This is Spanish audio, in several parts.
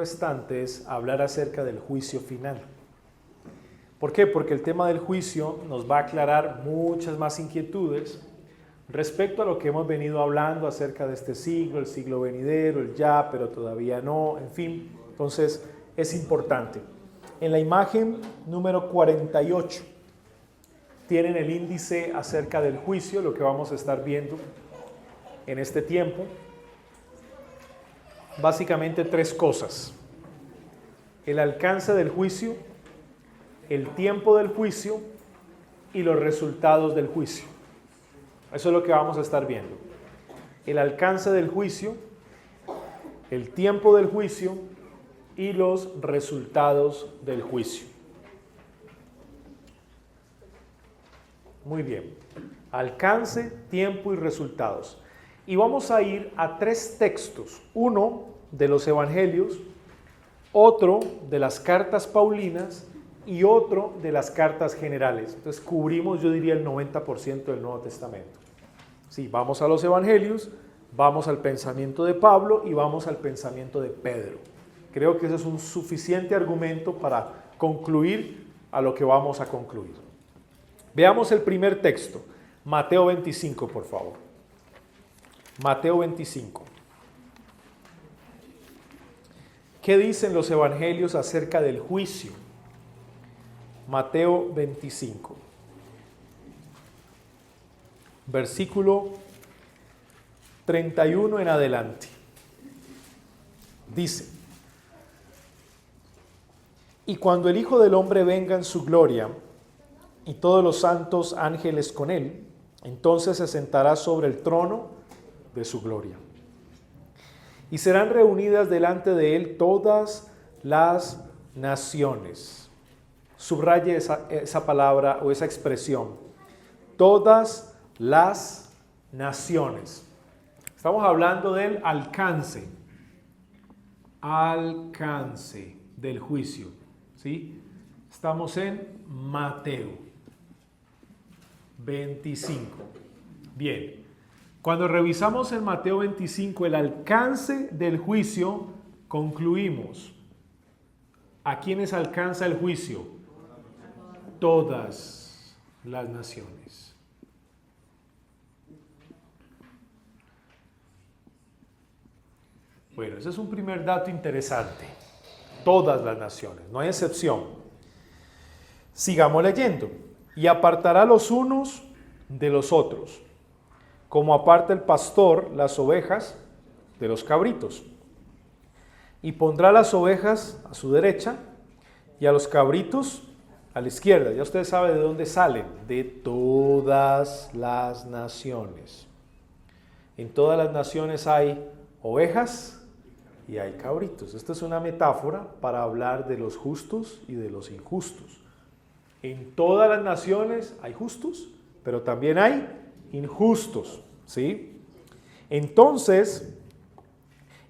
restante es hablar acerca del juicio final. ¿Por qué? Porque el tema del juicio nos va a aclarar muchas más inquietudes respecto a lo que hemos venido hablando acerca de este siglo, el siglo venidero, el ya, pero todavía no, en fin. Entonces, es importante. En la imagen número 48 tienen el índice acerca del juicio, lo que vamos a estar viendo en este tiempo. Básicamente 3 cosas: el alcance del juicio, el tiempo del juicio y los resultados del juicio. Eso es lo que vamos a estar viendo. El alcance del juicio, el tiempo del juicio y los resultados del juicio. Muy bien. Alcance, tiempo y resultados. Y vamos a ir a 3 textos. Uno de los evangelios, otro de las cartas paulinas y otro de las cartas generales. Entonces cubrimos, yo diría, el 90% del Nuevo Testamento. Sí, vamos a los evangelios, vamos al pensamiento de Pablo y vamos al pensamiento de Pedro. Creo que ese es un suficiente argumento para concluir a lo que vamos a concluir. Veamos el primer texto, Mateo 25, por favor. Mateo 25. ¿Qué dicen los evangelios acerca del juicio? Mateo 25. Versículo 31 en adelante. Dice: y cuando el Hijo del Hombre venga en su gloria, y todos los santos ángeles con él, entonces se sentará sobre el trono de su gloria. Y serán reunidas delante de él todas las naciones. Subraye esa palabra o esa expresión. Todas las naciones. Estamos hablando del alcance. Alcance del juicio. ¿Sí? Estamos en Mateo 25. Bien. Cuando revisamos en Mateo 25 el alcance del juicio, concluimos. ¿A quiénes alcanza el juicio? Todas las naciones. Bueno, ese es un primer dato interesante. Todas las naciones, no hay excepción. Sigamos leyendo. Y apartará los unos de los otros, como aparta el pastor las ovejas de los cabritos. Y pondrá las ovejas a su derecha y a los cabritos a la izquierda. Ya usted sabe de dónde salen, de todas las naciones. En todas las naciones hay ovejas y hay cabritos. Esta es una metáfora para hablar de los justos y de los injustos. En todas las naciones hay justos, pero también hay injustos, ¿sí? Entonces,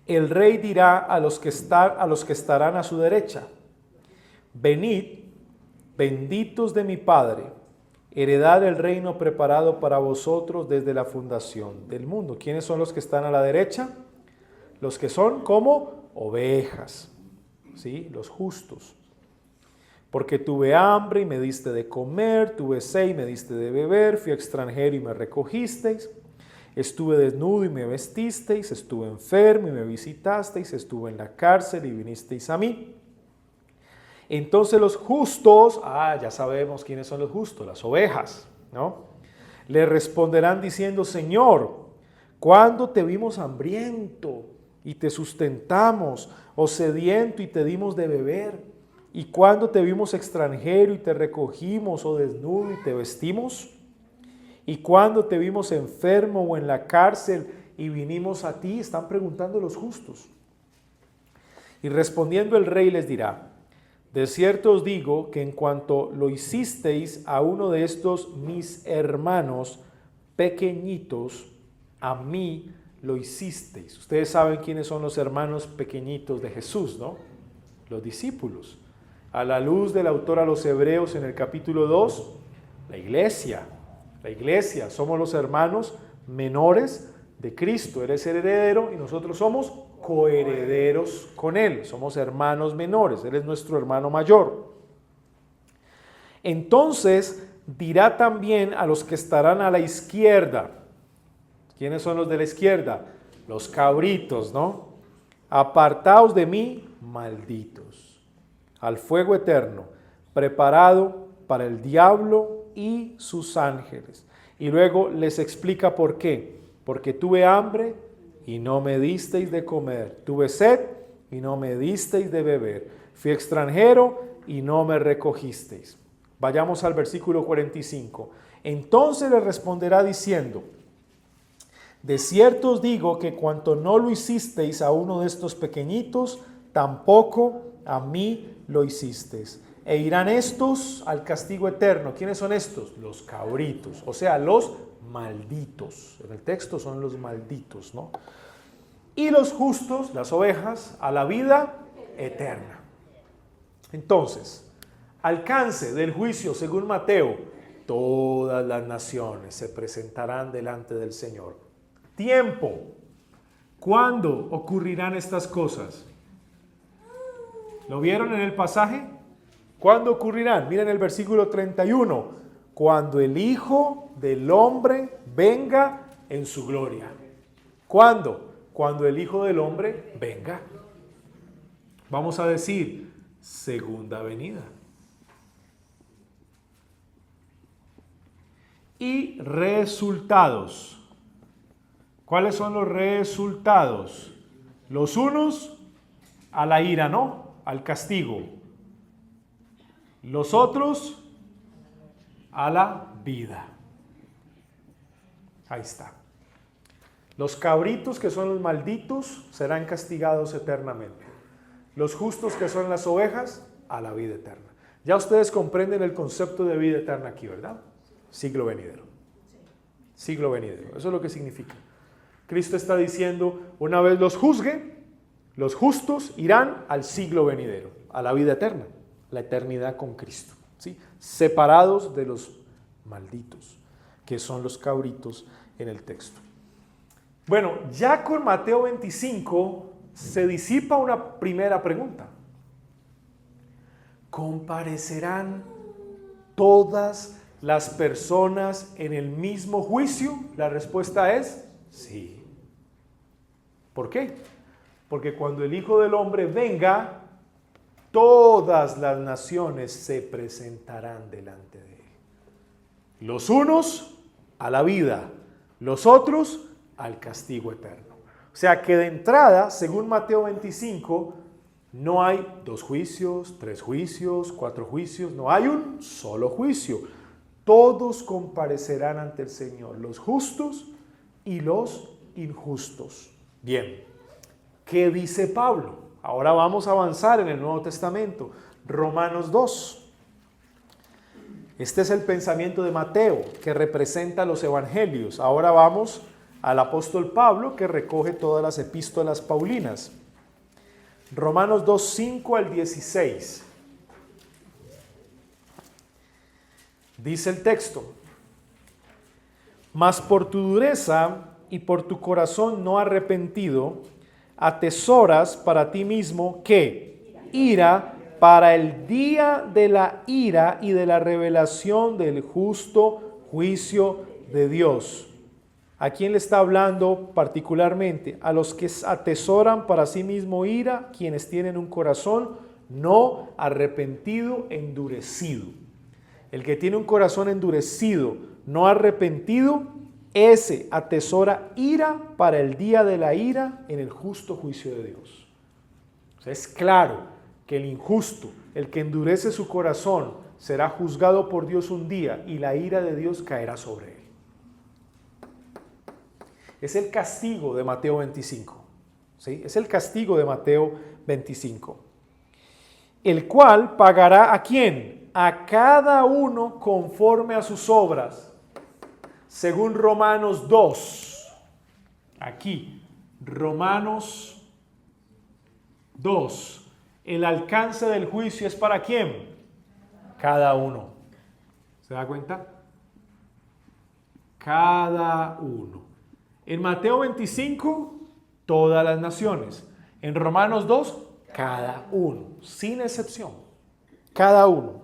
el rey dirá a los que estarán a su derecha: venid, benditos de mi Padre, heredad el reino preparado para vosotros desde la fundación del mundo. ¿Quiénes son los que están a la derecha? Los que son como ovejas, ¿sí? Los justos. Porque tuve hambre y me diste de comer, tuve sed y me diste de beber, fui extranjero y me recogisteis, estuve desnudo y me vestisteis, estuve enfermo y me visitasteis, estuve en la cárcel y vinisteis a mí. Entonces los justos, ya sabemos quiénes son los justos, las ovejas, ¿no? Le responderán diciendo: Señor, ¿cuándo te vimos hambriento y te sustentamos, o sediento y te dimos de beber? ¿Y cuándo te vimos extranjero y te recogimos, o desnudo y te vestimos? ¿Y cuándo te vimos enfermo o en la cárcel y vinimos a ti? Están preguntando los justos. Y respondiendo el rey les dirá: de cierto os digo que en cuanto lo hicisteis a uno de estos mis hermanos pequeñitos, a mí lo hicisteis. Ustedes saben quiénes son los hermanos pequeñitos de Jesús, ¿no? Los discípulos. A la luz del autor a los Hebreos en el capítulo 2, la iglesia, somos los hermanos menores de Cristo. Él es el heredero y nosotros somos coherederos con Él. Somos hermanos menores. Él es nuestro hermano mayor. Entonces dirá también a los que estarán a la izquierda. ¿Quiénes son los de la izquierda? Los cabritos, ¿no? Apartaos de mí, malditos, al fuego eterno, preparado para el diablo y sus ángeles. Y luego les explica por qué. Porque tuve hambre y no me disteis de comer. Tuve sed y no me disteis de beber. Fui extranjero y no me recogisteis. Vayamos al versículo 45. Entonces le responderá diciendo: de cierto os digo que cuanto no lo hicisteis a uno de estos pequeñitos, tampoco a mí lo hicisteis. E irán estos al castigo eterno. ¿Quiénes son estos? Los cabritos, o sea, los malditos. En el texto son los malditos, ¿no? Y los justos, las ovejas, a la vida eterna. Entonces, alcance del juicio según Mateo: todas las naciones se presentarán delante del Señor. Tiempo. ¿Cuándo ocurrirán estas cosas? ¿Lo vieron en el pasaje? ¿Cuándo ocurrirán? Miren el versículo 31. Cuando el Hijo del Hombre venga en su gloria. ¿Cuándo? Cuando el Hijo del Hombre venga. Vamos a decir, segunda venida. Y resultados. ¿Cuáles son los resultados? Los unos a la ira, ¿no? Al castigo. Los otros a la vida. Ahí está. Los cabritos, que son los malditos, serán castigados eternamente. Los justos, que son las ovejas, a la vida eterna. Ya ustedes comprenden el concepto de vida eterna aquí, ¿verdad? Siglo venidero. Siglo venidero. Eso es lo que significa. Cristo está diciendo, una vez los juzgue, los justos irán al siglo venidero, a la vida eterna, la eternidad con Cristo, ¿sí? Separados de los malditos, que son los cabritos en el texto. Bueno, ya con Mateo 25 se disipa una primera pregunta. ¿Comparecerán todas las personas en el mismo juicio? La respuesta es sí. ¿Por qué? Porque cuando el Hijo del Hombre venga, todas las naciones se presentarán delante de Él. Los unos a la vida, los otros al castigo eterno. O sea que de entrada, según Mateo 25, no hay 2 juicios, 3 juicios, 4 juicios, no hay un solo juicio. Todos comparecerán ante el Señor, los justos y los injustos. Bien, ¿qué dice Pablo? Ahora vamos a avanzar en el Nuevo Testamento. Romanos 2. Este es el pensamiento de Mateo, que representa los evangelios. Ahora vamos al apóstol Pablo, que recoge todas las epístolas paulinas. Romanos 2, 5 al 16. Dice el texto: mas por tu dureza y por tu corazón no arrepentido, atesoras para ti mismo ¿qué? Ira para el día de la ira y de la revelación del justo juicio de Dios. ¿A quién le está hablando particularmente? A los que atesoran para sí mismo ira, quienes tienen un corazón no arrepentido, endurecido. El que tiene un corazón endurecido, no arrepentido, ese atesora ira para el día de la ira en el justo juicio de Dios. O sea, es claro que el injusto, el que endurece su corazón, será juzgado por Dios un día y la ira de Dios caerá sobre él. Es el castigo de Mateo 25. ¿Sí? Es el castigo de Mateo 25. El cual pagará ¿a quién? A cada uno conforme a sus obras. Según Romanos 2, aquí, Romanos 2, el alcance del juicio es ¿para quién? Cada uno. ¿Se da cuenta? Cada uno. En Mateo 25, todas las naciones. En Romanos 2, cada uno, sin excepción. Cada uno.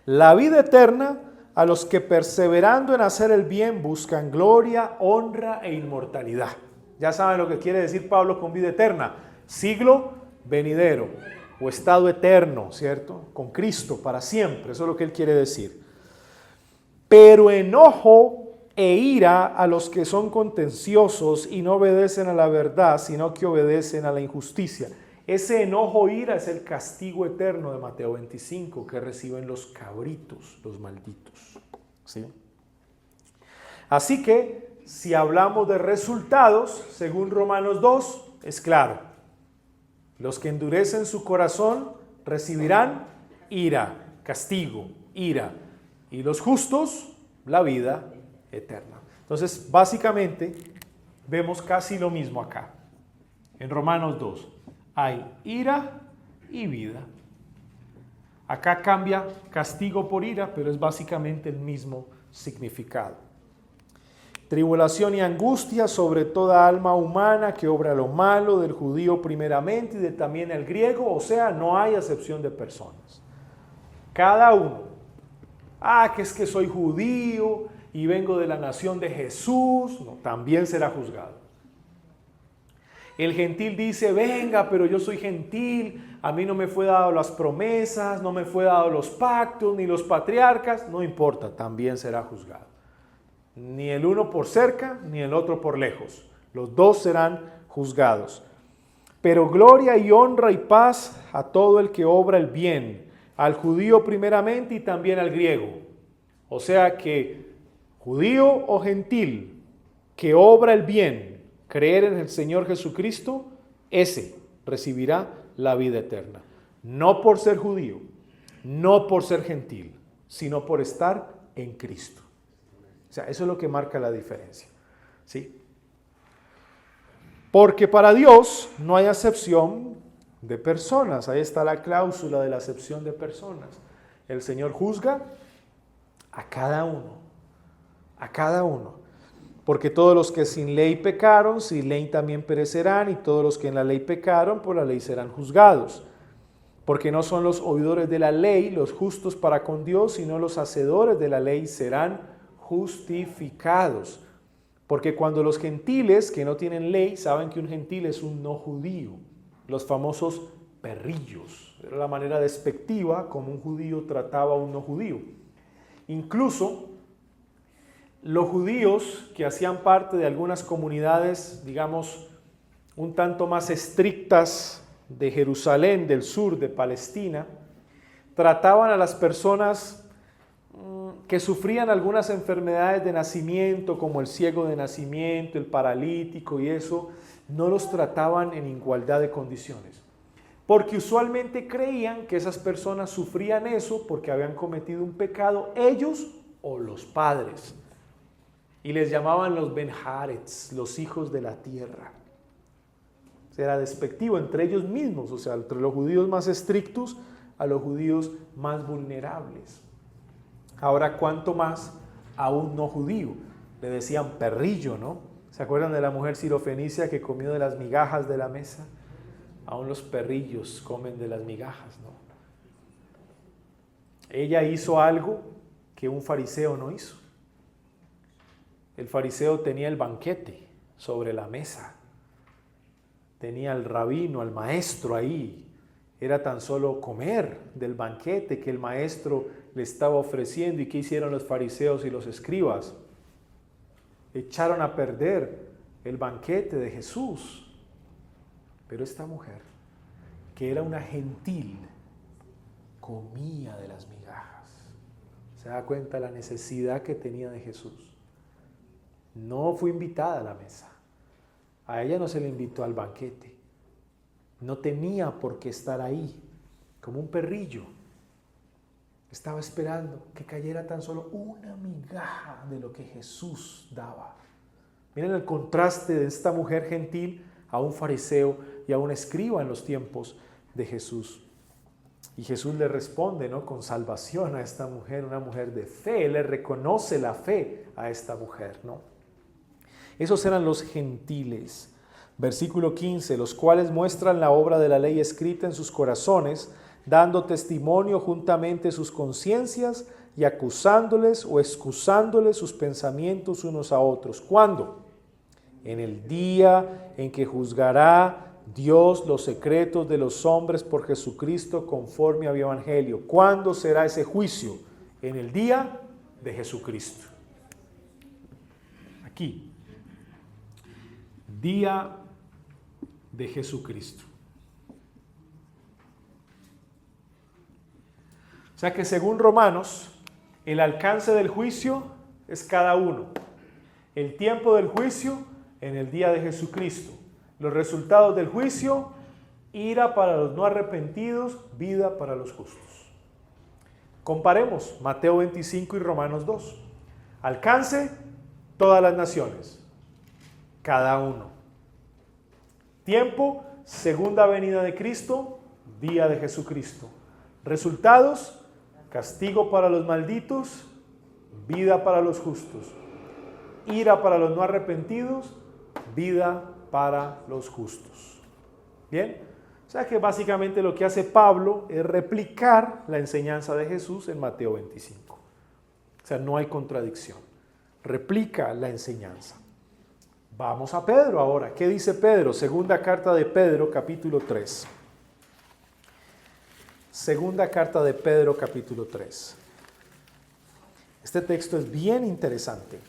La vida eterna a los que perseverando en hacer el bien buscan gloria, honra e inmortalidad. Ya saben lo que quiere decir Pablo con vida eterna. Siglo venidero o estado eterno, ¿cierto? Con Cristo para siempre. Eso es lo que él quiere decir. Pero enojo e ira a los que son contenciosos y no obedecen a la verdad, sino que obedecen a la injusticia. Ese enojo e ira es el castigo eterno de Mateo 25 que reciben los cabritos, los malditos. ¿Sí? Así que, si hablamos de resultados, según Romanos 2, es claro. Los que endurecen su corazón recibirán ira, castigo, ira. Y los justos, la vida eterna. Entonces, básicamente, vemos casi lo mismo acá. En Romanos 2, hay ira y vida. Acá cambia castigo por ira, pero es básicamente el mismo significado. Tribulación y angustia sobre toda alma humana que obra lo malo, del judío primeramente y de también el griego, o sea, no hay acepción de personas. Cada uno. Que es que soy judío y vengo de la nación de Jesús, no, también será juzgado. El gentil dice, venga, pero yo soy gentil, a mí no me fue dado las promesas, no me fue dado los pactos, ni los patriarcas, no importa, también será juzgado. Ni el uno por cerca, ni el otro por lejos. Los dos serán juzgados. Pero gloria y honra y paz a todo el que obra el bien, al judío primeramente y también al griego. O sea que judío o gentil que obra el bien, creer en el Señor Jesucristo, ese recibirá la vida eterna. No por ser judío, no por ser gentil, sino por estar en Cristo. O sea, eso es lo que marca la diferencia. ¿Sí? Porque para Dios no hay acepción de personas. Ahí está la cláusula de la acepción de personas. El Señor juzga a cada uno. A cada uno. Porque todos los que sin ley pecaron, sin ley también perecerán, y todos los que en la ley pecaron, por la ley serán juzgados. Porque no son los oidores de la ley los justos para con Dios, sino los hacedores de la ley serán justificados. Porque cuando los gentiles que no tienen ley, saben que un gentil es un no judío, los famosos perrillos, era la manera despectiva como un judío trataba a un no judío. Incluso los judíos que hacían parte de algunas comunidades, digamos, un tanto más estrictas de Jerusalén, del sur, de Palestina, trataban a las personas que sufrían algunas enfermedades de nacimiento, como el ciego de nacimiento, el paralítico y eso, no los trataban en igualdad de condiciones. Porque usualmente creían que esas personas sufrían eso porque habían cometido un pecado, ellos o los padres. Y les llamaban los Ben-Haretz, los hijos de la tierra. Era despectivo entre ellos mismos, o sea, entre los judíos más estrictos a los judíos más vulnerables. Ahora, ¿cuánto más a un no judío? Le decían perrillo, ¿no? ¿Se acuerdan de la mujer sirofenicia que comió de las migajas de la mesa? Aún los perrillos comen de las migajas, ¿no? Ella hizo algo que un fariseo no hizo. El fariseo tenía el banquete sobre la mesa. Tenía al rabino, al maestro ahí. Era tan solo comer del banquete que el maestro le estaba ofreciendo. ¿Y qué hicieron los fariseos y los escribas? Echaron a perder el banquete de Jesús. Pero esta mujer, que era una gentil, comía de las migajas. ¿Se da cuenta la necesidad que tenía de Jesús? No fue invitada a la mesa. A ella no se le invitó al banquete. No tenía por qué estar ahí, como un perrillo. Estaba esperando que cayera tan solo una migaja de lo que Jesús daba. Miren el contraste de esta mujer gentil a un fariseo y a un escriba en los tiempos de Jesús. Y Jesús le responde, ¿no?, con salvación a esta mujer, una mujer de fe. Él le reconoce la fe a esta mujer, ¿no? Esos eran los gentiles. Versículo 15, los cuales muestran la obra de la ley escrita en sus corazones, dando testimonio juntamente sus conciencias y acusándoles o excusándoles sus pensamientos unos a otros. ¿Cuándo? En el día en que juzgará Dios los secretos de los hombres por Jesucristo conforme al Evangelio. ¿Cuándo será ese juicio? En el día de Jesucristo. Aquí. Día de Jesucristo. O sea que según Romanos, el alcance del juicio es cada uno. El tiempo del juicio en el día de Jesucristo. Los resultados del juicio, ira para los no arrepentidos, vida para los justos. Comparemos Mateo 25 y Romanos 2. Alcance, todas las naciones, cada uno. Tiempo, segunda venida de Cristo, día de Jesucristo. Resultados, castigo para los malditos, vida para los justos. Ira para los no arrepentidos, vida para los justos. ¿Bien? O sea que básicamente lo que hace Pablo es replicar la enseñanza de Jesús en Mateo 25. O sea, no hay contradicción. Replica la enseñanza. Vamos a Pedro ahora. ¿Qué dice Pedro? Segunda carta de Pedro, capítulo 3. Segunda carta de Pedro, capítulo 3. Este texto es bien interesante.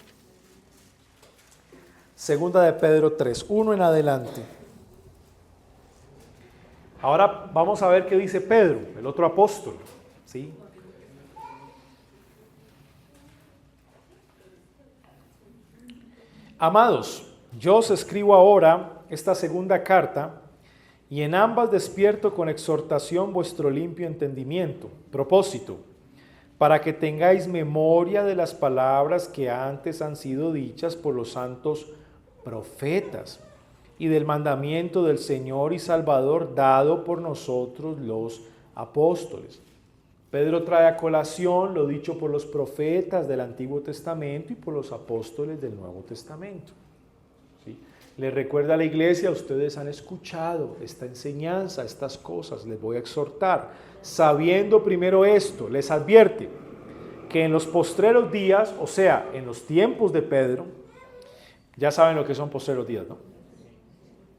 Segunda de Pedro 3, 1 en adelante. Ahora vamos a ver qué dice Pedro, el otro apóstol. ¿Sí? Amados, yo os escribo ahora esta segunda carta, y en ambas despierto con exhortación vuestro limpio entendimiento. Propósito, para que tengáis memoria de las palabras que antes han sido dichas por los santos profetas, y del mandamiento del Señor y Salvador dado por nosotros los apóstoles. Pedro trae a colación lo dicho por los profetas del Antiguo Testamento y por los apóstoles del Nuevo Testamento. ¿Sí? Les recuerda a la iglesia, ustedes han escuchado esta enseñanza, estas cosas, les voy a exhortar. Sabiendo primero esto, les advierte que en los postreros días, o sea, en los tiempos de Pedro, ya saben lo que son postreros días, ¿no?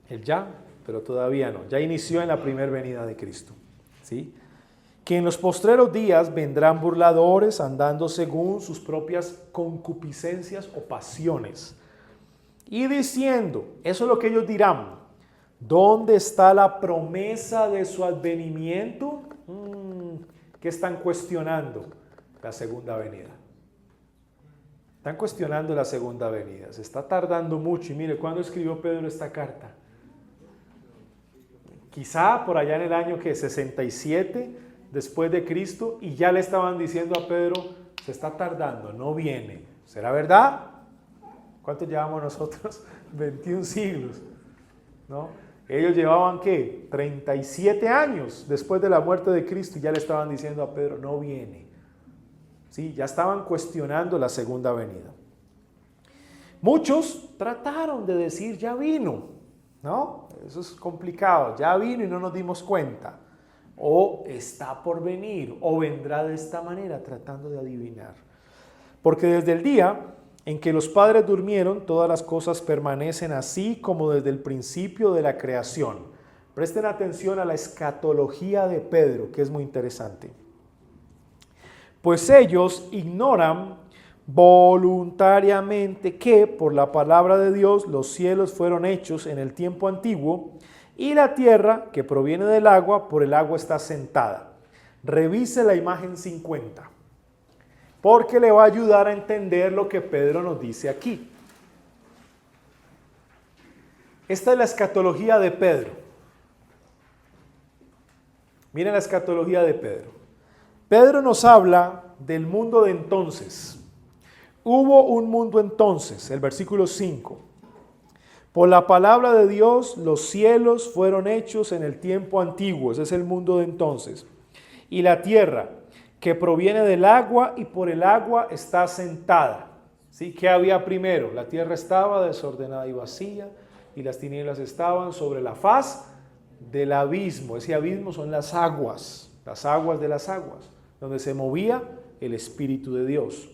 Él ya, pero todavía no. Ya inició en la primera venida de Cristo. ¿Sí? Que en los postreros días vendrán burladores andando según sus propias concupiscencias o pasiones. Y diciendo, eso es lo que ellos dirán, ¿dónde está la promesa de su advenimiento? ¿Qué están cuestionando? La segunda venida. Están cuestionando la segunda venida. Se está tardando mucho. Y mire, ¿cuándo escribió Pedro esta carta? Quizá por allá en el año 67 después de Cristo, y ya le estaban diciendo a Pedro, se está tardando, no viene. ¿Será verdad? ¿Cuánto llevamos nosotros? 21 siglos, ¿no? Ellos llevaban, ¿qué? 37 años después de la muerte de Cristo, y ya le estaban diciendo a Pedro, no viene. Sí, ya estaban cuestionando la segunda venida. Muchos trataron de decir, ya vino, ¿no? Eso es complicado, ya vino y no nos dimos cuenta. O está por venir, o vendrá de esta manera, tratando de adivinar. Porque desde el día en que los padres durmieron, todas las cosas permanecen así como desde el principio de la creación. Presten atención a la escatología de Pedro, que es muy interesante. Pues ellos ignoran voluntariamente que por la palabra de Dios los cielos fueron hechos en el tiempo antiguo, y la tierra que proviene del agua, por el agua está sentada. Revise la imagen 50, porque le va a ayudar a entender lo que Pedro nos dice aquí. Esta es la escatología de Pedro. Miren la escatología de Pedro. Pedro nos habla del mundo de entonces. Hubo un mundo entonces, el versículo 5. Por la palabra de Dios, los cielos fueron hechos en el tiempo antiguo, ese es el mundo de entonces. Y la tierra, que proviene del agua y por el agua está sentada. ¿Sí? ¿Qué había primero? La tierra estaba desordenada y vacía, y las tinieblas estaban sobre la faz del abismo. Ese abismo son las aguas de las aguas, donde se movía el Espíritu de Dios.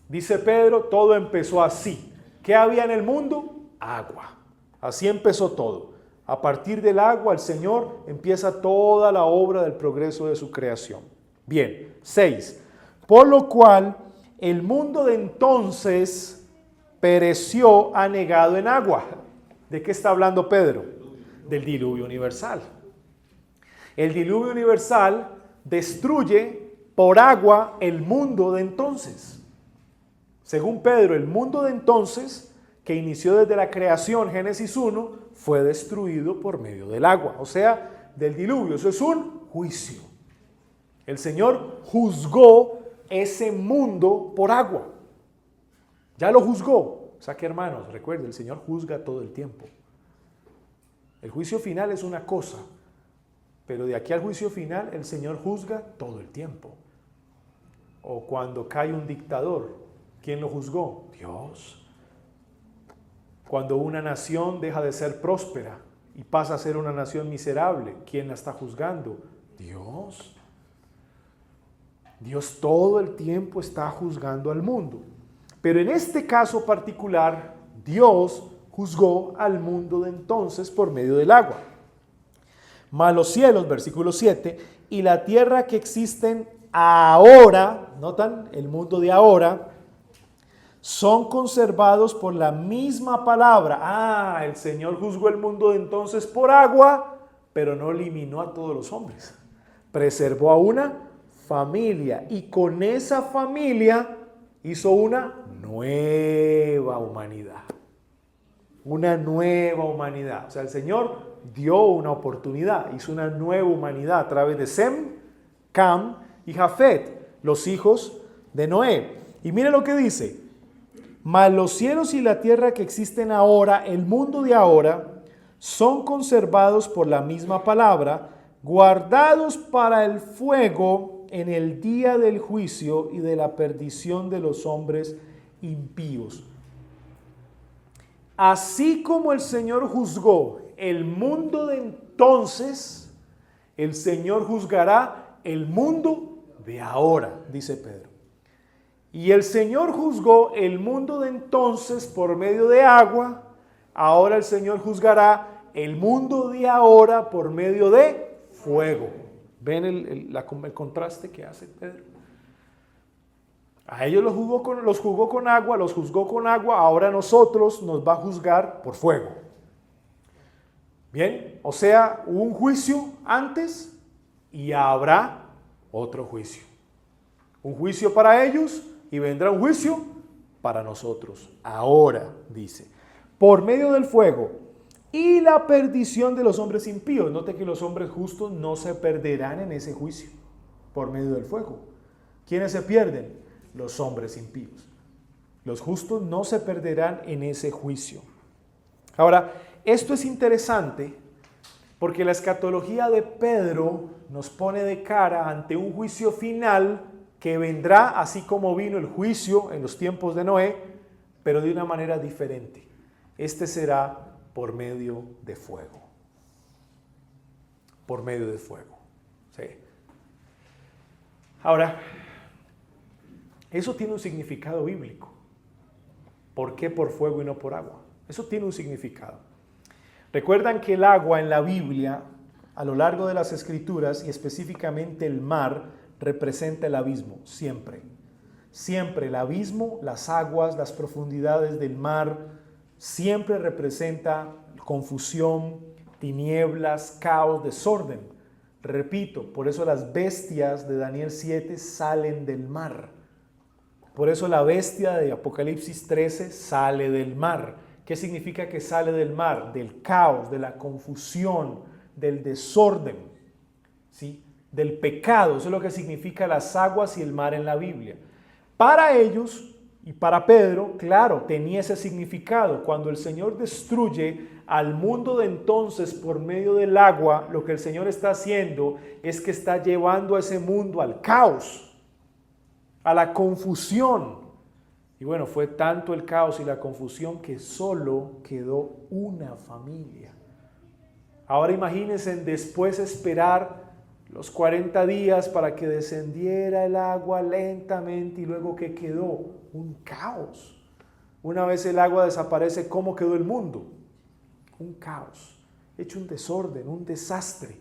Dice Pedro, todo empezó así. ¿Qué había en el mundo? Agua. Así empezó todo. A partir del agua, el Señor empieza toda la obra del progreso de su creación. Bien, 6. Por lo cual, el mundo de entonces pereció anegado en agua. ¿De qué está hablando Pedro? Del diluvio universal. El diluvio universal destruye por agua el mundo de entonces. Según Pedro, el mundo de entonces, que inició desde la creación, Génesis 1, fue destruido por medio del agua, o sea, del diluvio. Eso es un juicio. El Señor juzgó ese mundo por agua. Ya lo juzgó. O sea que, hermanos, recuerden, el Señor juzga todo el tiempo. El juicio final es una cosa, pero de aquí al juicio final el Señor juzga todo el tiempo. O cuando cae un dictador, ¿quién lo juzgó? Dios. Cuando una nación deja de ser próspera y pasa a ser una nación miserable, ¿quién la está juzgando? Dios. Dios todo el tiempo está juzgando al mundo. Pero en este caso particular, Dios juzgó al mundo de entonces por medio del agua. Mas los cielos, versículo 7, y la tierra que existen ahora, notan el mundo de ahora, son conservados por la misma palabra. El Señor juzgó el mundo de entonces por agua, pero no eliminó a todos los hombres. Preservó a una familia y con esa familia hizo una nueva humanidad. Una nueva humanidad. O sea, el Señor dio una oportunidad, hizo una nueva humanidad a través de Sem, Cam y Jafet, los hijos de Noé. Y mire lo que dice: mas los cielos y la tierra que existen ahora, el mundo de ahora, son conservados por la misma palabra, guardados para el fuego en el día del juicio y de la perdición de los hombres impíos. Así como el Señor juzgó el mundo de entonces, el Señor juzgará el mundo de ahora, dice Pedro. Y el Señor juzgó el mundo de entonces por medio de agua, ahora el Señor juzgará el mundo de ahora por medio de fuego. ¿Ven el contraste que hace Pedro? A ellos los juzgó con agua, ahora a nosotros nos va a juzgar por fuego. Bien, o sea, hubo un juicio antes y habrá otro juicio. Un juicio para ellos y vendrá un juicio para nosotros. Ahora, dice, por medio del fuego y la perdición de los hombres impíos. Note que los hombres justos no se perderán en ese juicio por medio del fuego. ¿Quiénes se pierden? Los hombres impíos. Los justos no se perderán en ese juicio. Ahora, esto es interesante porque la escatología de Pedro nos pone de cara ante un juicio final que vendrá así como vino el juicio en los tiempos de Noé, pero de una manera diferente. Este será por medio de fuego. Por medio de fuego. ¿Sí? Ahora, eso tiene un significado bíblico. ¿Por qué por fuego y no por agua? Eso tiene un significado. Recuerdan que el agua en la Biblia, a lo largo de las Escrituras, y específicamente el mar, representa el abismo, siempre. Siempre el abismo, las aguas, las profundidades del mar, siempre representa confusión, tinieblas, caos, desorden. Repito, por eso las bestias de Daniel 7 salen del mar. Por eso la bestia de Apocalipsis 13 sale del mar. ¿Qué significa que sale del mar? Del caos, de la confusión, del desorden, ¿sí? Del pecado. Eso es lo que significa las aguas y el mar en la Biblia. Para ellos y para Pedro, claro, tenía ese significado. Cuando el Señor destruye al mundo de entonces por medio del agua, lo que el Señor está haciendo es que está llevando a ese mundo al caos, a la confusión, Y bueno, fue tanto el caos y la confusión que solo quedó una familia. Ahora imagínense después esperar los 40 días para que descendiera el agua lentamente y luego ¿qué quedó? Un caos. Una vez el agua desaparece, ¿cómo quedó el mundo? Un caos, hecho un desorden, un desastre.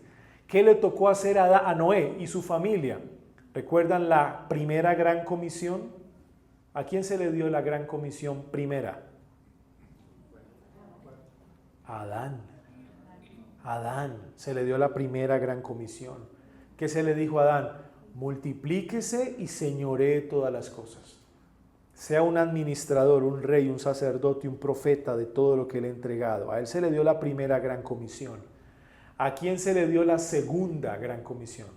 ¿Qué le tocó hacer a Noé y su familia? ¿Recuerdan la primera gran comisión? ¿A quién se le dio la gran comisión primera? A Adán. A Adán se le dio la primera gran comisión. ¿Qué se le dijo a Adán? Multiplíquese y señoree todas las cosas. Sea un administrador, un rey, un sacerdote, un profeta de todo lo que le he entregado. A él se le dio la primera gran comisión. ¿A quién se le dio la segunda gran comisión?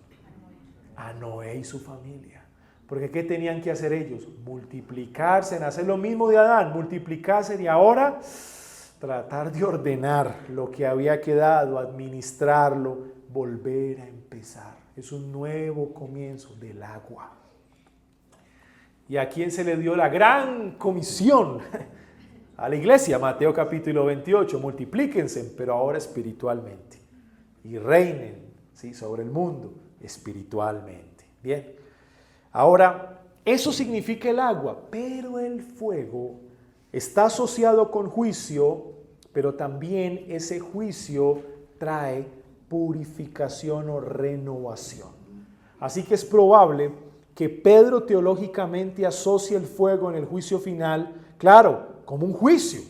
A Noé y su familia. Porque ¿qué tenían que hacer ellos? Multiplicarse, hacer lo mismo de Adán, multiplicarse y ahora tratar de ordenar lo que había quedado, administrarlo, volver a empezar. Es un nuevo comienzo del agua. ¿Y a quién se le dio la gran comisión? A la iglesia, Mateo capítulo 28, multiplíquense, pero ahora espiritualmente. Y reinen, ¿sí?, sobre el mundo espiritualmente. Bien, ahora, eso significa el agua, pero el fuego está asociado con juicio, pero también ese juicio trae purificación o renovación. Así que es probable que Pedro teológicamente asocia el fuego en el juicio final, claro, como un juicio,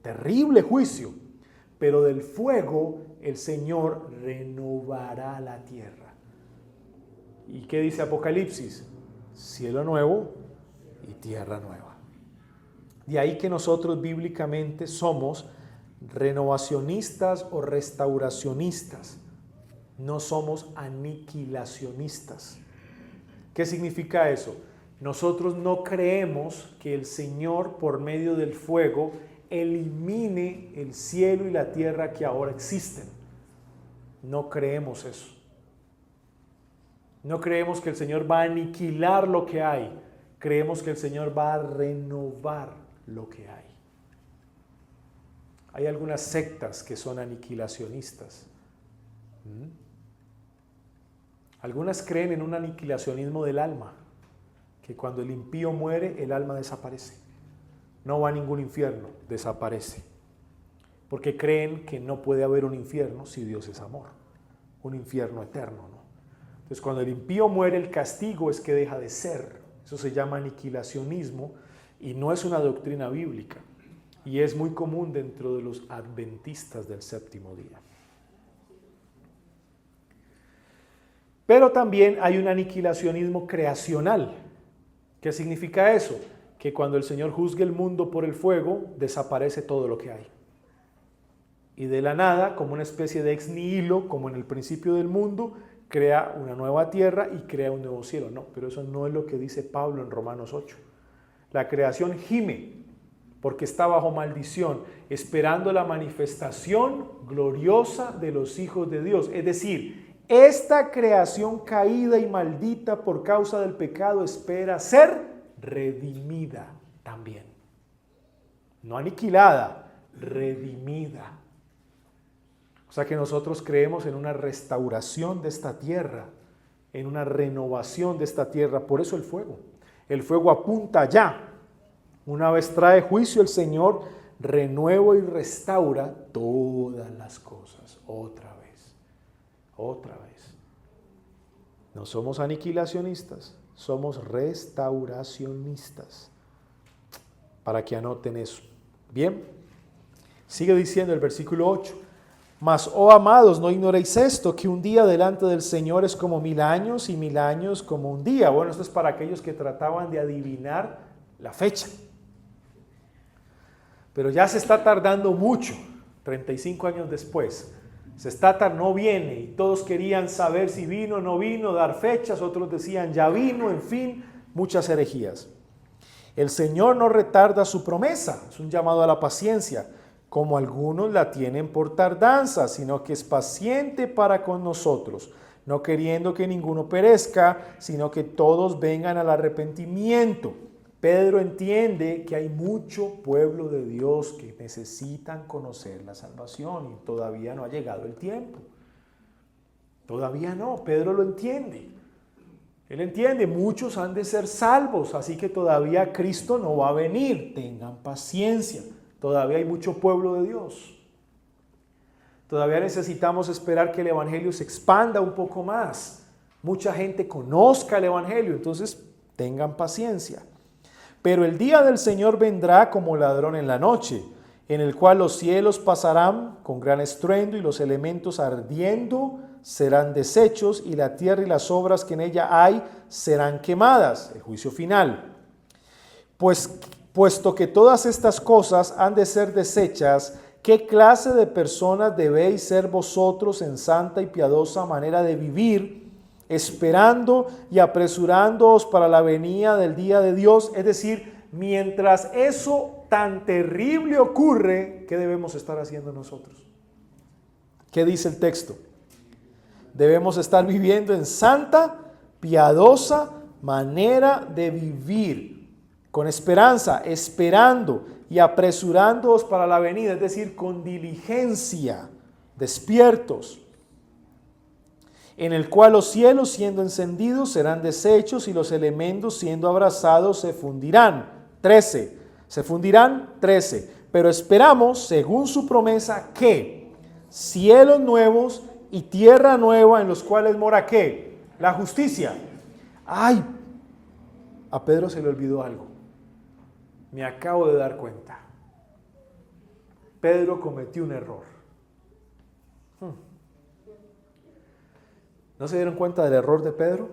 terrible juicio, pero del fuego el Señor renovará la tierra. ¿Y qué dice Apocalipsis? Cielo nuevo y tierra nueva. De ahí que nosotros bíblicamente somos renovacionistas o restauracionistas, no somos aniquilacionistas. ¿Qué significa eso? Nosotros no creemos que el Señor, por medio del fuego, elimine el cielo y la tierra que ahora existen. No creemos eso. No creemos que el Señor va a aniquilar lo que hay. Creemos que el Señor va a renovar lo que hay. Hay algunas sectas que son aniquilacionistas. Algunas creen en un aniquilacionismo del alma, que cuando el impío muere, el alma desaparece. No va a ningún infierno, desaparece. Porque creen que no puede haber un infierno si Dios es amor. Un infierno eterno, ¿no? Entonces, cuando el impío muere, el castigo es que deja de ser. Eso se llama aniquilacionismo y no es una doctrina bíblica. Y es muy común dentro de los adventistas del séptimo día. Pero también hay un aniquilacionismo creacional. ¿Qué significa eso? Que cuando el Señor juzgue el mundo por el fuego, desaparece todo lo que hay. Y de la nada, como una especie de ex nihilo, como en el principio del mundo, crea una nueva tierra y crea un nuevo cielo. No, pero eso no es lo que dice Pablo en Romanos 8. La creación gime porque está bajo maldición, esperando la manifestación gloriosa de los hijos de Dios. Es decir, esta creación caída y maldita por causa del pecado espera ser redimida también. No aniquilada, redimida. O sea que nosotros creemos en una restauración de esta tierra, en una renovación de esta tierra. Por eso el fuego. El fuego apunta ya. Una vez trae juicio el Señor, renueva y restaura todas las cosas. Otra vez. Otra vez. No somos aniquilacionistas, somos restauracionistas. Para que anoten eso. Bien. Sigue diciendo el versículo 8. Mas, oh amados, no ignoréis esto, que un día delante del Señor es como 1000 años y 1000 años como un día. Bueno, esto es para aquellos que trataban de adivinar la fecha. Pero ya se está tardando mucho, 35 años después. No viene y todos querían saber si vino o no vino, dar fechas, otros decían ya vino, en fin, muchas herejías. El Señor no retarda su promesa, es un llamado a la paciencia, como algunos la tienen por tardanza, sino que es paciente para con nosotros, no queriendo que ninguno perezca, sino que todos vengan al arrepentimiento. Pedro entiende que hay mucho pueblo de Dios que necesitan conocer la salvación y todavía no ha llegado el tiempo. Todavía no, Pedro lo entiende. Él entiende, muchos han de ser salvos, así que todavía Cristo no va a venir. Tengan paciencia, todavía hay mucho pueblo de Dios. Todavía necesitamos esperar que el Evangelio se expanda un poco más. Mucha gente conozca el Evangelio, entonces tengan paciencia. Pero el día del Señor vendrá como ladrón en la noche, en el cual los cielos pasarán con gran estruendo y los elementos ardiendo serán deshechos y la tierra y las obras que en ella hay serán quemadas. El juicio final. Puesto que todas estas cosas han de ser deshechas, ¿qué clase de personas debéis ser vosotros en santa y piadosa manera de vivir, esperando y apresurándoos para la venida del día de Dios? Es decir, mientras eso tan terrible ocurre, ¿qué debemos estar haciendo nosotros? ¿Qué dice el texto? Debemos estar viviendo en santa, piadosa manera de vivir, con esperanza, esperando y apresurándoos para la venida, es decir, con diligencia, despiertos, en el cual los cielos siendo encendidos serán deshechos y los elementos siendo abrasados se fundirán. 13. Se fundirán 13. Pero esperamos, según su promesa, que cielos nuevos y tierra nueva en los cuales mora ¿qué? La justicia. Ay, a Pedro se le olvidó algo. Me acabo de dar cuenta. Pedro cometió un error. ¿No se dieron cuenta del error de Pedro?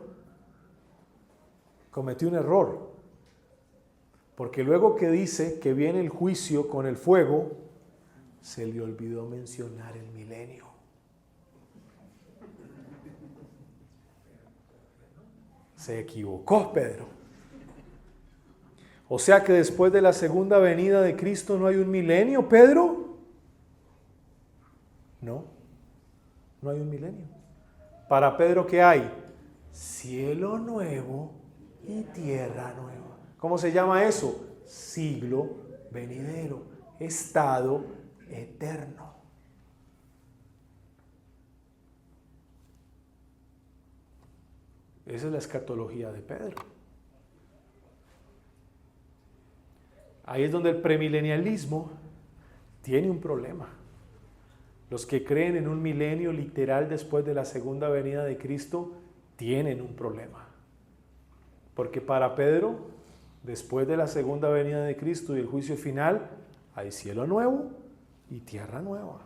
Cometió un error. Porque luego que dice que viene el juicio con el fuego, se le olvidó mencionar el milenio. Se equivocó Pedro. O sea que después de la segunda venida de Cristo no hay un milenio, Pedro. No, no hay un milenio. Para Pedro, ¿qué hay? Cielo nuevo y tierra nueva. ¿Cómo se llama eso? Siglo venidero, estado eterno. Esa es la escatología de Pedro. Ahí es donde el premilenialismo tiene un problema. Los que creen en un milenio literal después de la segunda venida de Cristo tienen un problema. Porque para Pedro, después de la segunda venida de Cristo y el juicio final, hay cielo nuevo y tierra nueva.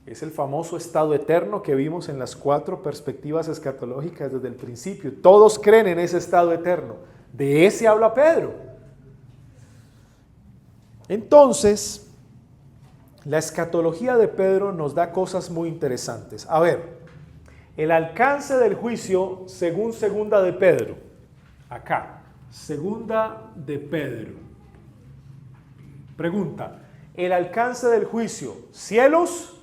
Es el famoso estado eterno que vimos en las 4 perspectivas escatológicas desde el principio. Todos creen en ese estado eterno. De ese habla Pedro. Entonces, la escatología de Pedro nos da cosas muy interesantes. A ver, el alcance del juicio según segunda de Pedro. Acá, segunda de Pedro. Pregunta, el alcance del juicio, cielos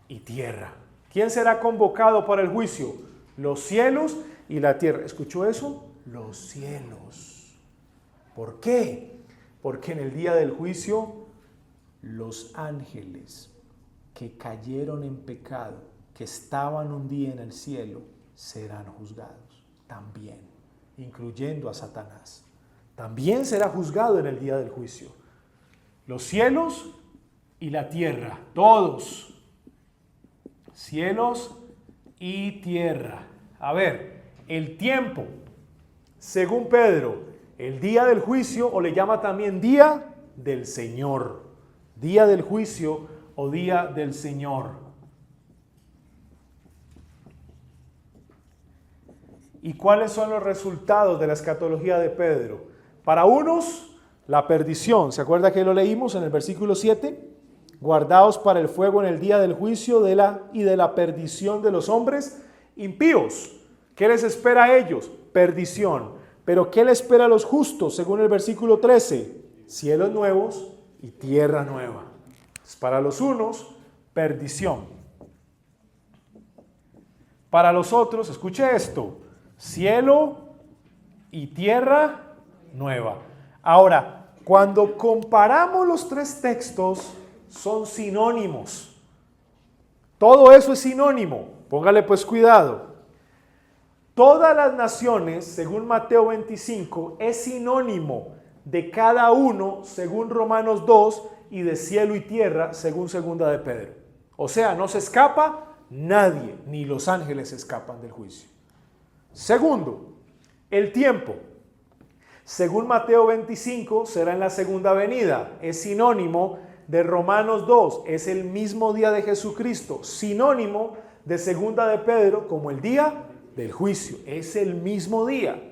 y tierra. ¿Quién será convocado para el juicio? Los cielos y la tierra. ¿Escuchó eso? Los cielos. ¿Por qué? Porque en el día del juicio, los ángeles que cayeron en pecado, que estaban un día en el cielo, serán juzgados también, incluyendo a Satanás. También será juzgado en el día del juicio. Los cielos y la tierra, todos. Cielos y tierra. A ver, el tiempo, según Pedro, el día del juicio, o le llama también día del Señor. Día del juicio o día del Señor. ¿Y cuáles son los resultados de la escatología de Pedro? Para unos, la perdición. ¿Se acuerda que lo leímos en el versículo 7? Guardaos para el fuego en el día del juicio y de la perdición de los hombres impíos. ¿Qué les espera a ellos? Perdición. ¿Pero qué les espera a los justos? Según el versículo 13, cielos nuevos y tierra nueva. Para los unos, perdición. Para los otros, escuche esto, cielo y tierra nueva. Ahora, cuando comparamos los tres textos, son sinónimos. Todo eso es sinónimo. Póngale pues cuidado. Todas las naciones, según Mateo 25, es sinónimo de cada uno, según Romanos 2, y de cielo y tierra, según segunda de Pedro. O sea, no se escapa nadie, ni los ángeles escapan del juicio. Segundo, el tiempo. Según Mateo 25, será en la segunda venida. Es sinónimo de Romanos 2, es el mismo día de Jesucristo. Sinónimo de segunda de Pedro como el día del juicio. Es el mismo día.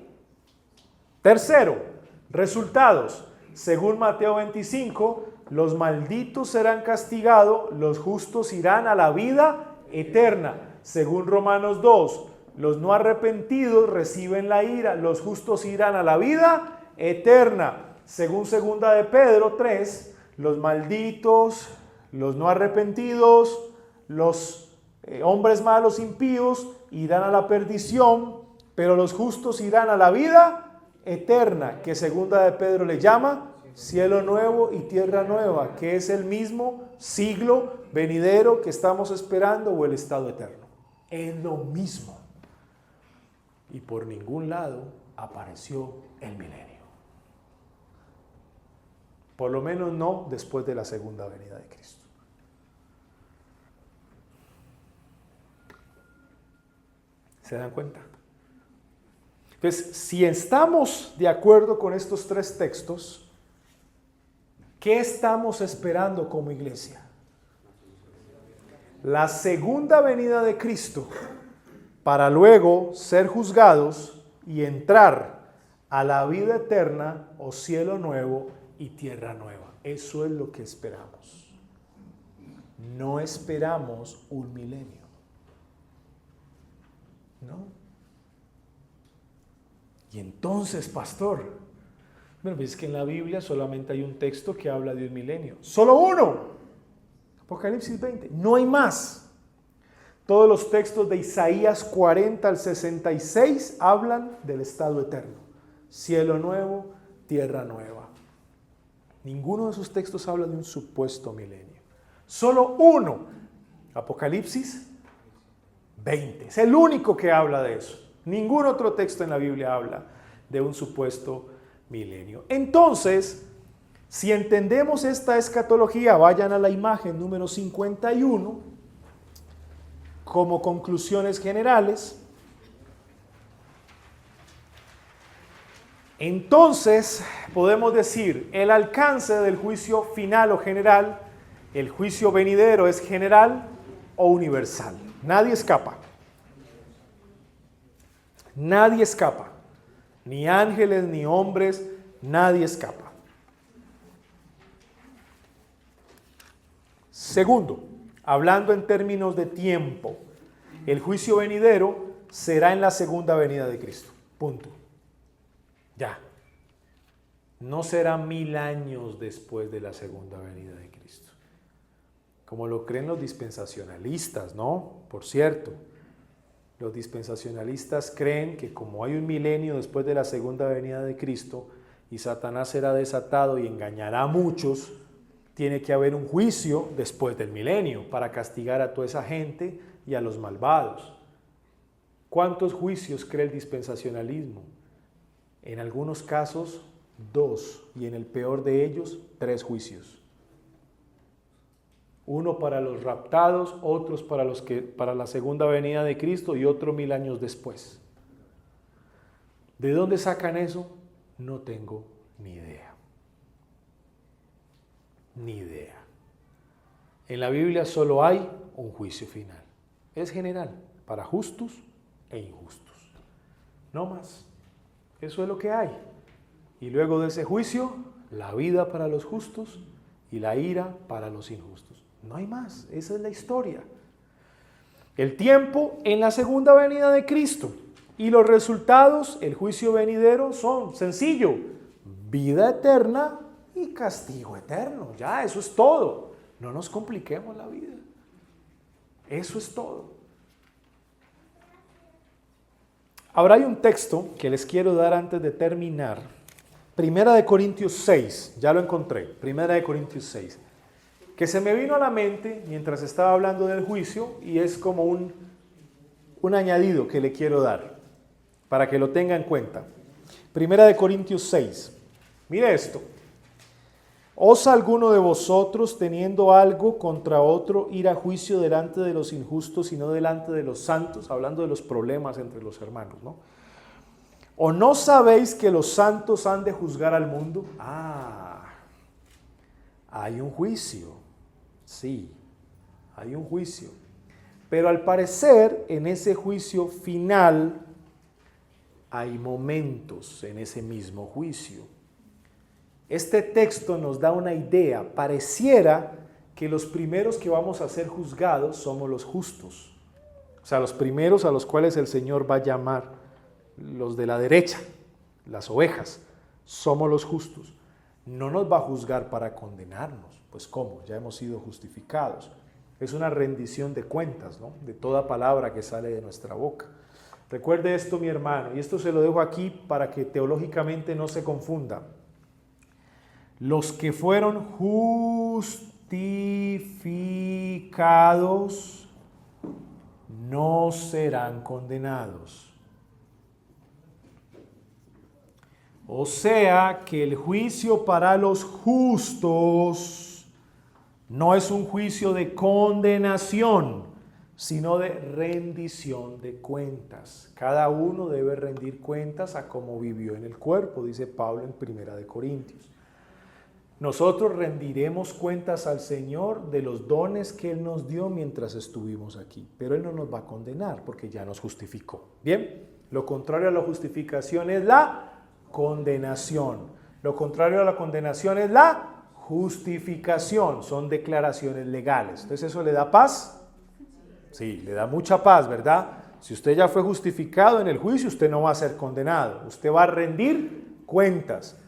Tercero, resultados. Según Mateo 25, los malditos serán castigados, los justos irán a la vida eterna. Según Romanos 2, los no arrepentidos reciben la ira, los justos irán a la vida eterna. Según segunda de Pedro 3, los malditos, los no arrepentidos, los hombres malos impíos irán a la perdición, pero los justos irán a la vida eterna, que segunda de Pedro le llama cielo nuevo y tierra nueva, que es el mismo siglo venidero que estamos esperando o el estado eterno. Es lo mismo. Y por ningún lado apareció el milenio. Por lo menos no después de la segunda venida de Cristo. ¿Se dan cuenta? Entonces, si estamos de acuerdo con estos tres textos, ¿qué estamos esperando como iglesia? La segunda venida de Cristo, para luego ser juzgados y entrar a la vida eterna o cielo nuevo y tierra nueva. Eso es lo que esperamos. No esperamos un milenio. ¿No? Y entonces, pastor, bueno, pues es que en la Biblia solamente hay un texto que habla de un milenio. Solo uno. Apocalipsis 20. No hay más. Todos los textos de Isaías 40 al 66 hablan del estado eterno. Cielo nuevo, tierra nueva. Ninguno de esos textos habla de un supuesto milenio. Solo uno. Apocalipsis 20. Es el único que habla de eso. Ningún otro texto en la Biblia habla de un supuesto milenio. Entonces, si entendemos esta escatología, vayan a la imagen número 51, como conclusiones generales. Entonces, podemos decir, el alcance del juicio final o general, el juicio venidero es general o universal. Nadie escapa. Nadie escapa, ni ángeles, ni hombres, nadie escapa. Segundo, hablando en términos de tiempo, el juicio venidero será en la segunda venida de Cristo. Punto. Ya. No será 1000 años después de la segunda venida de Cristo. Como lo creen los dispensacionalistas, ¿no? Por cierto. Los dispensacionalistas creen que como hay un milenio después de la segunda venida de Cristo y Satanás será desatado y engañará a muchos, tiene que haber un juicio después del milenio para castigar a toda esa gente y a los malvados. ¿Cuántos juicios cree el dispensacionalismo? En algunos casos 2 y en el peor de ellos 3 juicios. Uno para los raptados, otros para la segunda venida de Cristo y otro 1000 años después. ¿De dónde sacan eso? No tengo ni idea. Ni idea. En la Biblia solo hay un juicio final. Es general, para justos e injustos. No más. Eso es lo que hay. Y luego de ese juicio, la vida para los justos y la ira para los injustos. No hay más, esa es la historia. El tiempo en la segunda venida de Cristo y los resultados, el juicio venidero, son sencillo: vida eterna y castigo eterno. Ya, eso es todo. No nos compliquemos la vida. Eso es todo. Ahora hay un texto que les quiero dar antes de terminar. Primera de Corintios 6, ya lo encontré. Primera de Corintios 6. Que se me vino a la mente mientras estaba hablando del juicio y es como un añadido que le quiero dar para que lo tenga en cuenta. Primera de Corintios 6. Mire esto. ¿Osa alguno de vosotros, teniendo algo contra otro, ir a juicio delante de los injustos y no delante de los santos? Hablando de los problemas entre los hermanos, ¿no? ¿O no sabéis que los santos han de juzgar al mundo? Hay un juicio. Sí, hay un juicio. Pero al parecer, en ese juicio final, hay momentos en ese mismo juicio. Este texto nos da una idea. Pareciera que los primeros que vamos a ser juzgados somos los justos. O sea, los primeros a los cuales el Señor va a llamar, los de la derecha, las ovejas, somos los justos. No nos va a juzgar para condenarnos. Pues ¿cómo? Ya hemos sido justificados. Es una rendición de cuentas, ¿no? De toda palabra que sale de nuestra boca. Recuerde esto, mi hermano, y esto se lo dejo aquí para que teológicamente no se confunda. Los que fueron justificados no serán condenados. O sea que el juicio para los justos no es un juicio de condenación, sino de rendición de cuentas. Cada uno debe rendir cuentas a cómo vivió en el cuerpo, dice Pablo en Primera de Corintios. Nosotros rendiremos cuentas al Señor de los dones que Él nos dio mientras estuvimos aquí, pero Él no nos va a condenar porque ya nos justificó. Bien, lo contrario a la justificación es la condenación. Lo contrario a la condenación es la justificación. Son declaraciones legales. Entonces, ¿eso le da paz? Sí, le da mucha paz, ¿verdad? Si usted ya fue justificado en el juicio, usted no va a ser condenado. Usted va a rendir cuentas.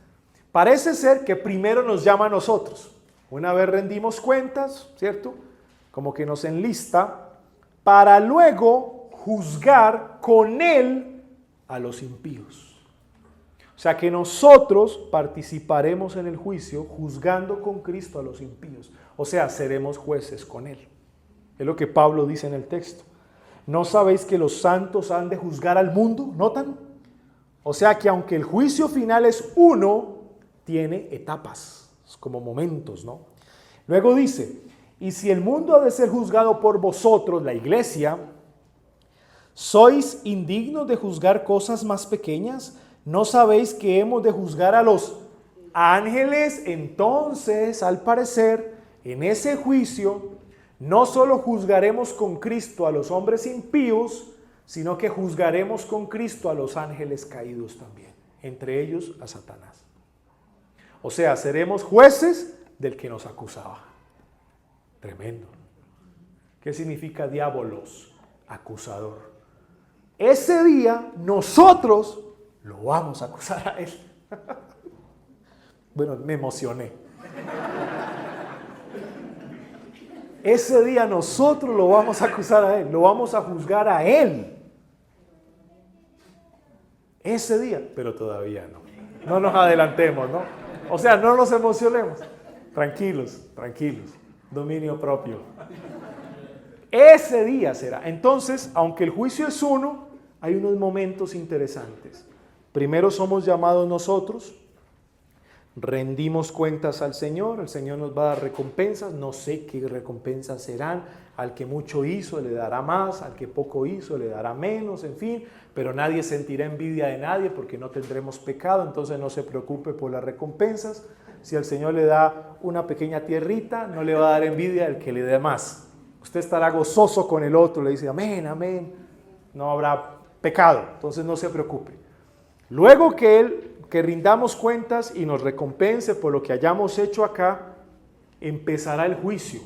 Parece ser que primero nos llama a nosotros. Una vez rendimos cuentas, ¿cierto? Como que nos enlista para luego juzgar con Él a los impíos. O sea que nosotros participaremos en el juicio juzgando con Cristo a los impíos. O sea, seremos jueces con Él. Es lo que Pablo dice en el texto. ¿No sabéis que los santos han de juzgar al mundo? ¿Notan? O sea que aunque el juicio final es uno, tiene etapas, como momentos, ¿no? Luego dice, y si el mundo ha de ser juzgado por vosotros, la iglesia, ¿sois indignos de juzgar cosas más pequeñas? ¿No sabéis que hemos de juzgar a los ángeles? Entonces, al parecer, en ese juicio, no solo juzgaremos con Cristo a los hombres impíos, sino que juzgaremos con Cristo a los ángeles caídos también, entre ellos a Satanás. O sea, seremos jueces del que nos acusaba. Tremendo. ¿Qué significa diabolos? Acusador. Ese día nosotros lo vamos a acusar a él. Bueno, me emocioné. Ese día nosotros lo vamos a acusar a él, lo vamos a juzgar a él. Ese día, pero todavía no. No nos adelantemos, ¿no? O sea, no nos emocionemos. Tranquilos, tranquilos. Dominio propio. Ese día será. Entonces, aunque el juicio es uno, hay unos momentos interesantes. Primero somos llamados nosotros, rendimos cuentas al Señor, el Señor nos va a dar recompensas, no sé qué recompensas serán, al que mucho hizo le dará más, al que poco hizo le dará menos, en fin, pero nadie sentirá envidia de nadie porque no tendremos pecado, entonces no se preocupe por las recompensas. Si al Señor le da una pequeña tierrita, no le va a dar envidia al que le dé más. Usted estará gozoso con el otro, le dice amén, amén, no habrá pecado, entonces no se preocupe. Luego que rindamos cuentas y nos recompense por lo que hayamos hecho acá, empezará el juicio.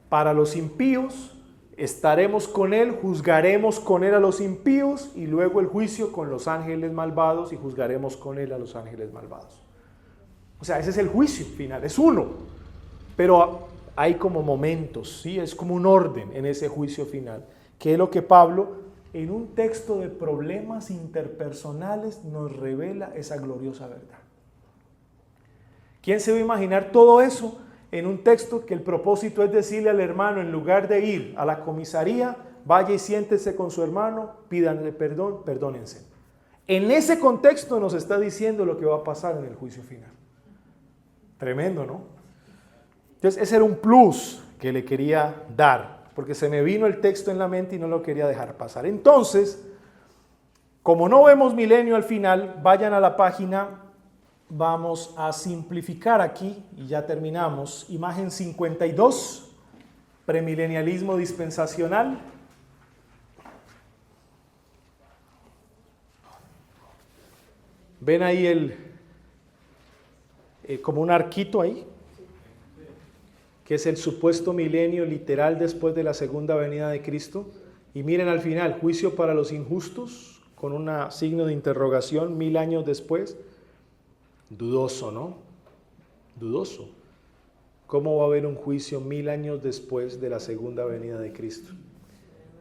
Para los impíos estaremos con Él, juzgaremos con Él a los impíos y luego el juicio con los ángeles malvados y juzgaremos con Él a los ángeles malvados. O sea, ese es el juicio final, es uno. Pero hay como momentos, ¿sí? Es como un orden en ese juicio final, que es lo que Pablo en un texto de problemas interpersonales nos revela esa gloriosa verdad. ¿Quién se va a imaginar todo eso en un texto que el propósito es decirle al hermano, en lugar de ir a la comisaría, vaya y siéntese con su hermano, pídanle perdón, perdónense? En ese contexto nos está diciendo lo que va a pasar en el juicio final. Tremendo, ¿no? Entonces ese era un plus que le quería dar, porque se me vino el texto en la mente y no lo quería dejar pasar. Entonces, como no vemos milenio al final, vayan a la página, vamos a simplificar aquí y ya terminamos. Imagen 52, premilenialismo dispensacional. ¿Ven ahí como un arquito ahí? Que es el supuesto milenio literal después de la segunda venida de Cristo. Y miren al final, juicio para los injustos, con un signo de interrogación, 1000 años después. Dudoso, ¿no? Dudoso. ¿Cómo va a haber un juicio 1000 años después de la segunda venida de Cristo?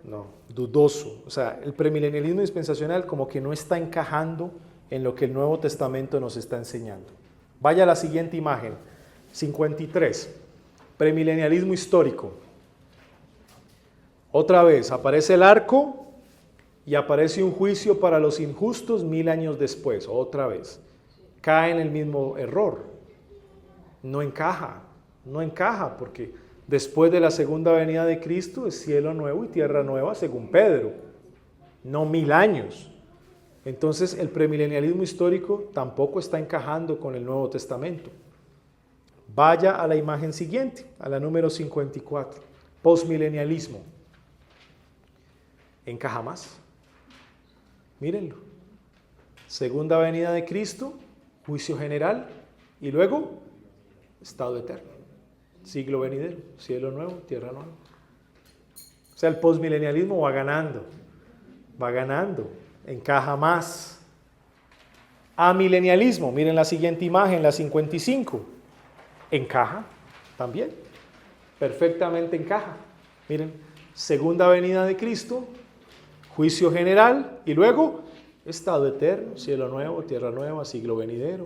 No, dudoso. O sea, el premilenialismo dispensacional como que no está encajando en lo que el Nuevo Testamento nos está enseñando. Vaya a la siguiente imagen, 53. Premilenialismo histórico. Otra vez aparece el arco y aparece un juicio para los injustos 1000 años después. Otra vez. Cae en el mismo error. No encaja porque después de la segunda venida de Cristo es cielo nuevo y tierra nueva según Pedro. No 1000 años. Entonces el premilenialismo histórico tampoco está encajando con el Nuevo Testamento. Vaya a la imagen siguiente, a la número 54, postmilenialismo. ¿Encaja más? Mírenlo. Segunda venida de Cristo, juicio general y luego estado eterno, siglo venidero, cielo nuevo, tierra nueva. O sea, el postmilenialismo va ganando, encaja más. Amilenialismo, miren la siguiente imagen, la 55. Encaja también, perfectamente encaja. Miren, segunda venida de Cristo, juicio general y luego estado eterno, cielo nuevo, tierra nueva, siglo venidero,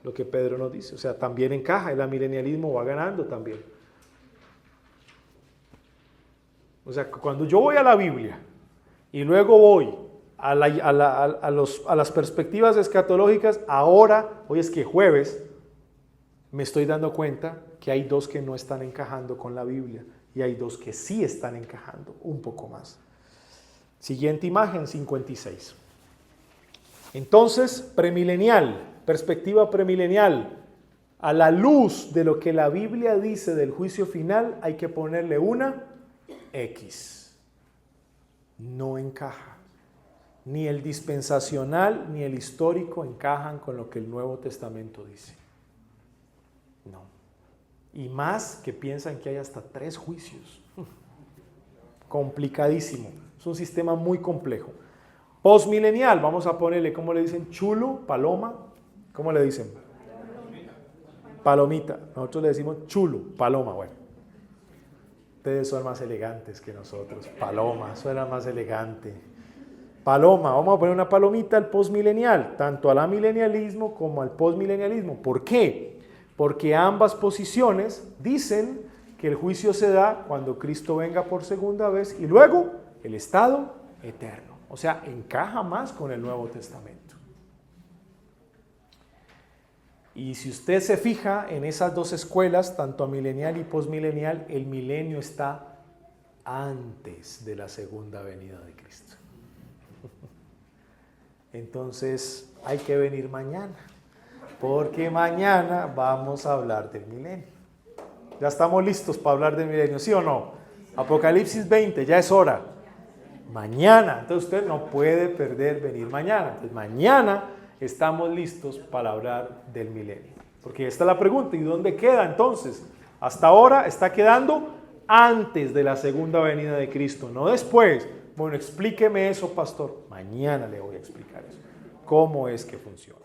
lo que Pedro nos dice. O sea, también encaja, el amilenialismo va ganando también. O sea, cuando yo voy a la Biblia y luego voy a las perspectivas escatológicas, hoy es que jueves, me estoy dando cuenta que hay dos que no están encajando con la Biblia y hay dos que sí están encajando un poco más. Siguiente imagen, 56. Entonces, premilenial, perspectiva premilenial, a la luz de lo que la Biblia dice del juicio final, hay que ponerle una X. No encaja. Ni el dispensacional ni el histórico encajan con lo que el Nuevo Testamento dice. No. Y más que piensan que hay hasta 3 juicios. Complicadísimo. Es un sistema muy complejo. Postmilenial, vamos a ponerle, ¿cómo le dicen? Chulo, paloma. ¿Cómo le dicen? Palomita. Nosotros le decimos chulo, paloma. Bueno, ustedes son más elegantes que nosotros. Paloma, suena más elegante. Paloma, vamos a poner una palomita al postmilenial, tanto al amilenialismo como al postmilenialismo. ¿Por qué? Porque ambas posiciones dicen que el juicio se da cuando Cristo venga por segunda vez y luego el estado eterno. O sea, encaja más con el Nuevo Testamento. Y si usted se fija en esas dos escuelas, tanto amilenial y postmilenial, el milenio está antes de la segunda venida de Cristo. Entonces hay que venir mañana, porque mañana vamos a hablar del milenio. Ya estamos listos para hablar del milenio, ¿sí o no? Apocalipsis 20, ya es hora. Mañana, entonces usted no puede perder venir mañana. Entonces mañana estamos listos para hablar del milenio. Porque esta es la pregunta, ¿y dónde queda entonces? Hasta ahora está quedando antes de la segunda venida de Cristo, no después. Bueno, explíqueme eso, pastor. Mañana le voy a explicar eso. ¿Cómo es que funciona?